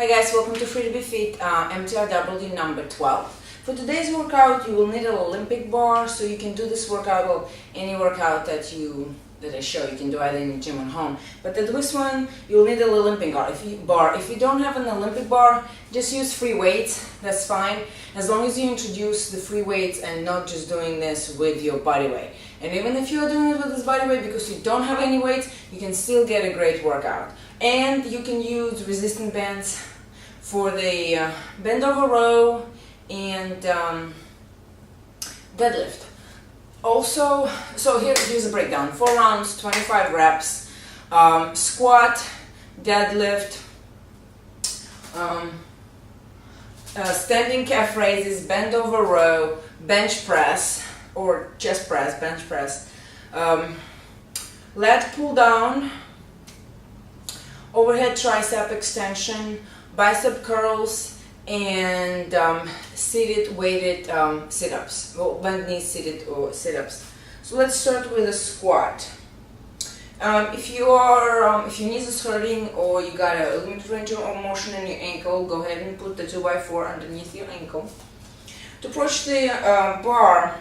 Hi guys, welcome to FreeToBeFit Mtrw number 12. For today's workout you will need an Olympic bar, so you can do this workout, well, any workout that I show you can do either in the gym or home. But at this one you'll need an Olympic bar. If you don't have an Olympic bar, just use free weights, that's fine, as long as you introduce the free weights and not just doing this with your body weight. And even if you're doing it with this body weight because you don't have any weights, you can still get a great workout. And you can use resistance bands for the bend over row and deadlift. Also, so here's a breakdown: 4 rounds, 25 reps, squat, deadlift, standing calf raises, bend over row, bench press or chest press, bench press, lat pull down, overhead tricep extension, bicep curls, and seated weighted sit-ups, well, bent knee seated or sit-ups. So let's start with a squat. If your knees is hurting or you got a limited range of motion in your ankle, go ahead and put the 2x4 underneath your ankle. To approach the bar,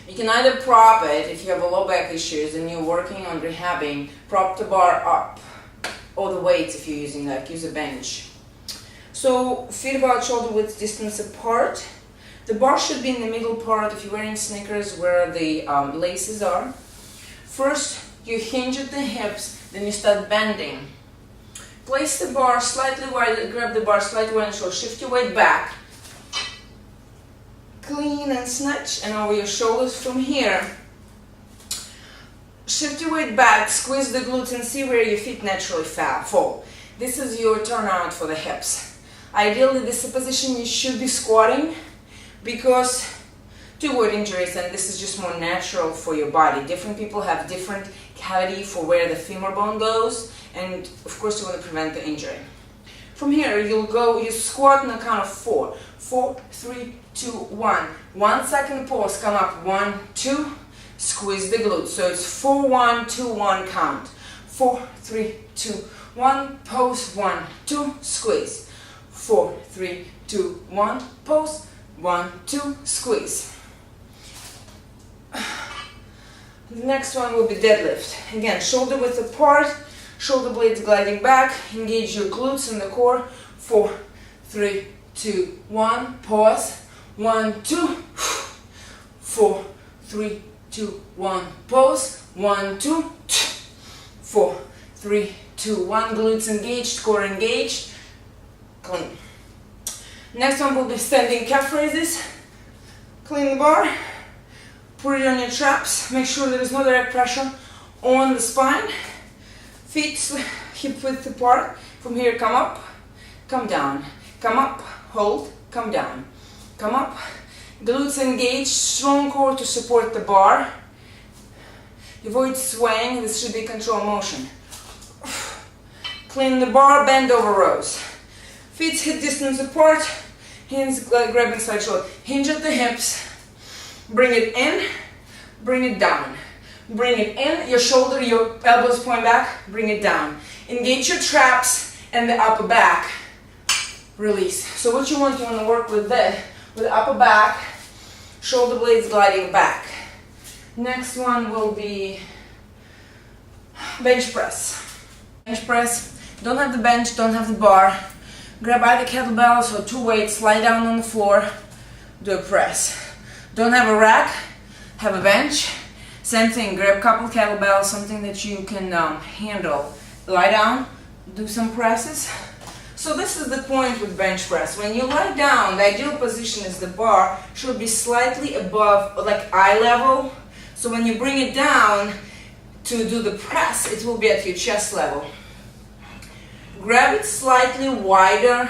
you can either prop it if you have a low back issues and you're working on rehabbing, prop the bar up, or the weights if you're using that, use a bench. So feet about shoulder width distance apart. The bar should be in the middle part if you're wearing sneakers where the laces are. First you hinge at the hips, then you start bending. Place the bar slightly wider, grab the bar slightly wider, so shift your weight back. Clean and snatch, and over your shoulders from here. Shift your weight back, squeeze the glutes and see where your feet naturally fall. This is your turnout for the hips. Ideally, this is a position you should be squatting because to avoid injuries, and this is just more natural for your body. Different people have different cavity for where the femur bone goes, and of course you want to prevent the injury. From here, you squat on the count of 4. 4, 3, 2, 1. 1 second pause, come up, 1, 2, squeeze the glutes. So it's 4, 1, 2, 1 count. 4, 3, 2, 1, pose, 1, 2, squeeze. 4, 3, 2, 1, pose, 1, 2, squeeze. The next one will be deadlift. Again, shoulder width apart, shoulder blades gliding back, engage your glutes and the core. 4, 3, 2, 1, pause, 1, 2, 4, 3, 2, 1, pause, 1, 2, 4, 3, 2, 1, glutes engaged, core engaged, clean. Next one will be standing calf raises. Clean the bar, put it on your traps, make sure there is no direct pressure on the spine. Feet hip width apart. From here, come up, come down, come up, hold, come down, come up. Glutes engaged, strong core to support the bar. Avoid swaying, this should be control motion. Clean the bar, bend over rows. Feet hip distance apart, hands grabbing side shoulder. Hinge at the hips, bring it in, bring it down. Bring it in, your shoulder, your elbows point back, bring it down. Engage your traps and the upper back. Release. So what you want to work with the upper back, shoulder blades gliding back. Next one will be bench press. Bench press, don't have the bench, don't have the bar. Grab either kettlebells or 2 weights, lie down on the floor, do a press. Don't have a rack, have a bench. Same thing, grab a couple kettlebells, something that you can handle. Lie down, do some presses. So this is the point with bench press. When you lie down, the ideal position is the bar should be slightly above, like eye level. So when you bring it down to do the press, it will be at your chest level. Grab it slightly wider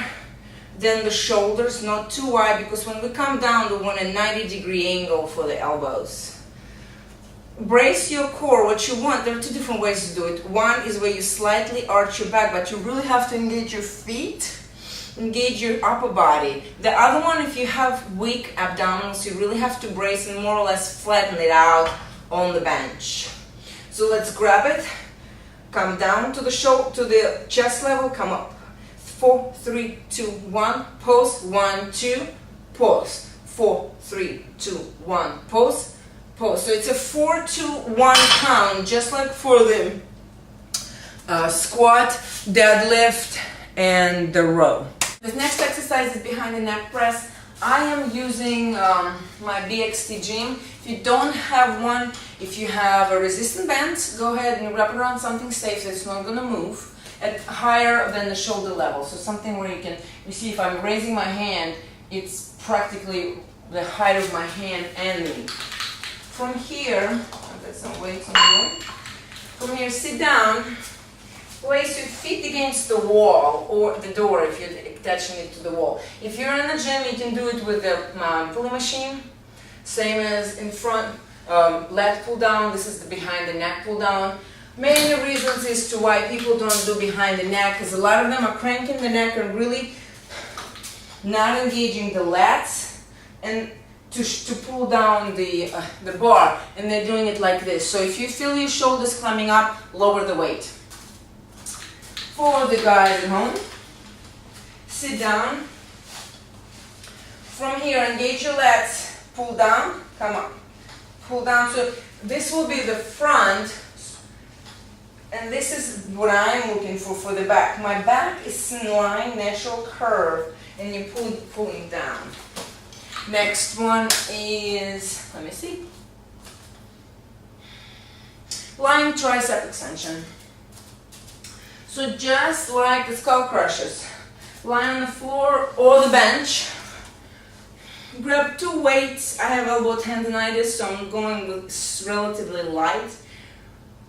than the shoulders, not too wide, because when we come down, we want a 90-degree angle for the elbows. Brace your core. What you want, there are 2 different ways to do it. One is where you slightly arch your back, but you really have to engage your feet, engage your upper body. The other one, if you have weak abdominals, you really have to brace and more or less flatten it out on the bench. So let's grab it, come down to the chest level, come up. 4, 3, 2, 1, pause, 1, 2, pause, 4, 3, 2, 1, pause, pause. So it's a 4, 2, 1 count, just like for the squat, deadlift, and the row. The next exercise is behind the neck press. I am using my BXT gym. If you don't have one, if you have a resistant band, go ahead and wrap it around something safe so it's not going to move at higher than the shoulder level. So something where you see if I'm raising my hand, it's practically the height of my hand and me. From here, I've got some weights on the way. From here, sit down, place your feet against the wall or the door if you're attaching it to the wall. If you're in the gym, you can do it with the pulley machine, same as in front, leg pull down. This is the behind the neck pull down. Many reasons as to why people don't do behind the neck, because a lot of them are cranking the neck and really not engaging the lats and to pull down the bar, and they're doing it like this. So if you feel your shoulders climbing up, lower the weight. For the guys at home, sit down. From here, engage your lats, pull down, come up, pull down. So this will be the front, and this is what I'm looking for the back. My back is in line, natural curve, and you're pulling down. Next one is, let me see, lying tricep extension. So just like the skull crushers, lie on the floor or the bench, grab two weights. I have elbow tendonitis, so I'm going with relatively light.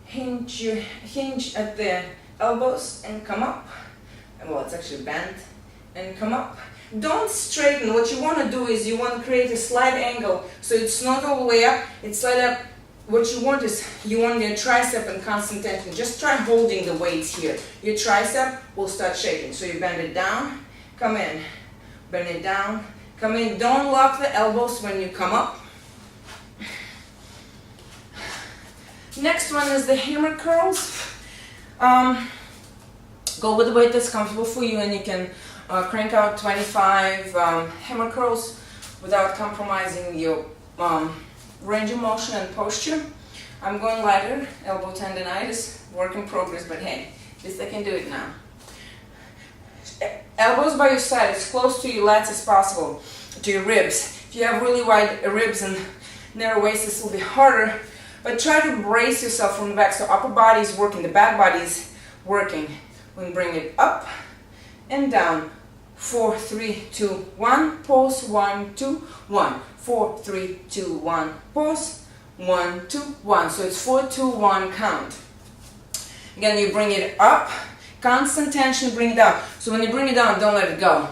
Hinge at the elbows and come up. Well, it's actually bent and come up. Don't straighten. What you want to do is you want to create a slight angle, so it's not all the way up, it's slight up. What you want is you want your tricep and constant tension. Just try holding the weights here. Your tricep will start shaking. So you bend it down, come in, bend it down, come in. Don't lock the elbows when you come up. Next one is the hammer curls. Go with the weight that's comfortable for you, and you can crank out 25 hammer curls without compromising your range of motion and posture. I'm going lighter, elbow tendonitis, work in progress, but hey, at least I can do it now. Elbows by your side, as close to your lats as possible, to your ribs. If you have really wide ribs and narrow waist, this will be harder, but try to brace yourself from the back, so upper body is working, the back body is working. We'll bring it up and down. 4, 3, 2, 1, pause, 1, 2, 1. 4, 3, 2, 1, pause, 1, 2, 1. So it's 4, 2, 1 count. Again, you bring it up, constant tension, bring it down. So when you bring it down, don't let it go.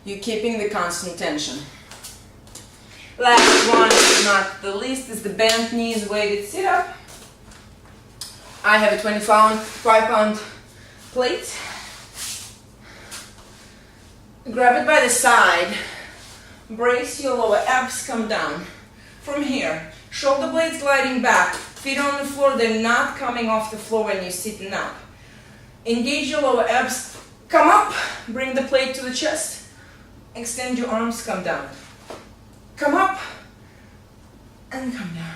You're keeping the constant tension. Last one, not the least, is the bent knees weighted sit up. I have a 5-pound plate. Grab it by the side, brace your lower abs, come down. From here, shoulder blades gliding back, feet on the floor, they're not coming off the floor when you're sitting up. Engage your lower abs, come up, bring the plate to the chest, extend your arms, come down. Come up, and come down.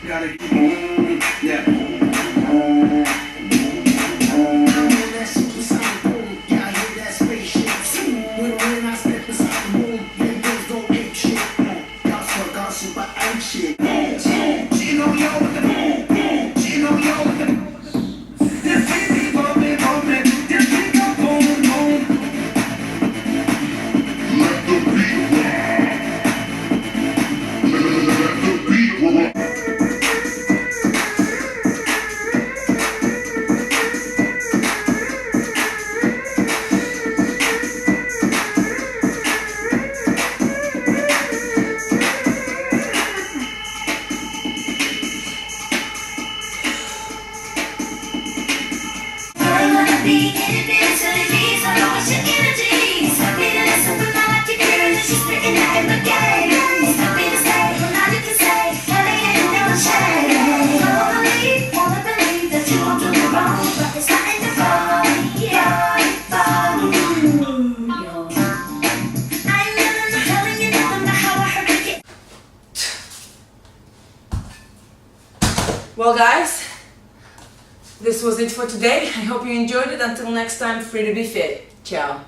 Gotta keep on, yeah. That supersonic boom, yeah, I hear that spaceship. When I step inside the room, then things go ape shit. Gossip, but I ain't shit. She know yo with the boom, boom. She know yo with the boom. This beat bumping, bumping. This beat go boom, boom. Let the beat rock. Let the beat rock. Well guys, this was it for today. I hope you enjoyed it. Until next time, free to be fit. Ciao.